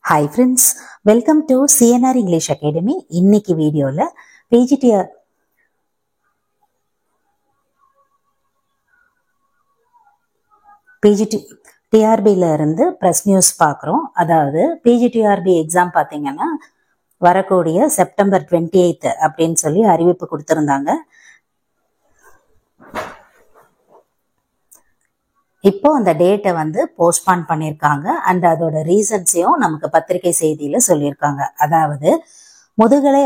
Hi friends, welcome to CNR English Academy. இன்னைக்கு வீடியோல PGTRBல இருந்து பிரஸ் நியூஸ் பார்க்குறோம். அதாவது PGTRB எக்ஸாம் பார்த்தீங்கன்னா வரக்கூடிய செப்டம்பர் 28 அப்படின்னு சொல்லி அறிவிப்பு கொடுத்துருந்தாங்க. இப்போ அந்த டேட்டை போஸ்ட்பான் பண்ணியிருக்காங்க அண்ட் அதோட ரீசன்ஸையும் நமக்கு பத்திரிகை செய்தியில சொல்லியிருக்காங்க. அதாவது முதுகலை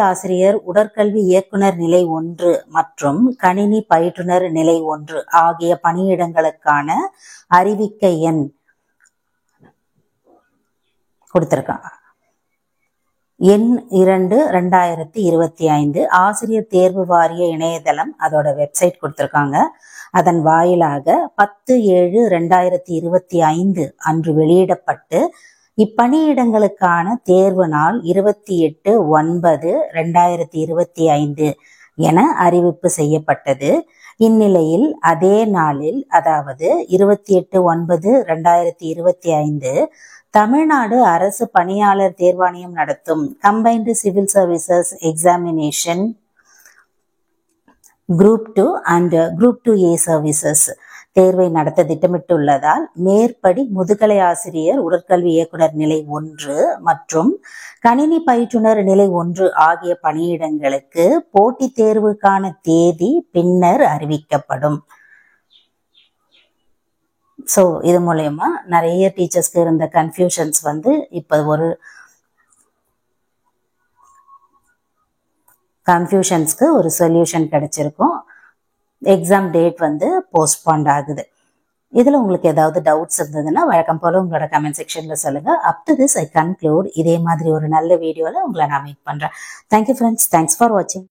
ஆசிரியர் உடற்கல்வி இயக்குனர் நிலை 1 மற்றும் கணினி பயிற்றுனர் நிலை 1 ஆகிய பணியிடங்களுக்கான அறிவிக்கை எண் கொடுத்திருக்காங்க. எண் 2/2025 ஆசிரியர் தேர்வு வாரிய இணையதளம் அதோட வெப்சைட் கொடுத்திருக்காங்க. அதன் வாயிலாக 10/7/2025 அன்று வெளியிடப்பட்டு இப்பணியிடங்களுக்கான தேர்வு நாள் 28/9/2025 என அறிவிப்பு செய்யப்பட்டது. இந்நிலையில் அதே நாளில் அதாவது 28/9/2025 தமிழ்நாடு அரசு பணியாளர் தேர்வாணையம் நடத்தும் combined civil services examination group 2 and group 2A services தேர்வை நடத்த திட்டமிட்டுள்ளதால் மேற்படி முதுகலை ஆசிரியர் உடற்கல்வி இயக்குனர் நிலை 1 மற்றும் கணினி பயிற்றுனர் நிலை 1 ஆகிய பணியிடங்களுக்கு போட்டித் தேர்வுக்கான தேதி பின்னர் அறிவிக்கப்படும். ஸோ இது மூலயமா நிறைய டீச்சர்ஸ்க்கு இருந்த கன்ஃபியூஷன்ஸ் இப்போ ஒரு கன்ஃபியூஷன்ஸ்க்கு ஒரு சொல்யூஷன் கிடைச்சிருக்கும். எக்ஸாம் டேட் போஸ்ட்பாண்ட் ஆகுது. இதில் உங்களுக்கு ஏதாவது டவுட்ஸ் இருந்ததுன்னா வழக்கம் போல உங்களோட கமெண்ட் செக்ஷனில் சொல்லுங்கள். Up to this I conclude. இதே மாதிரி ஒரு நல்ல வீடியோவில் உங்களை நான் மீட் பண்ணுறேன். Thank you friends. தேங்க்ஸ் ஃபார் வாட்சிங்.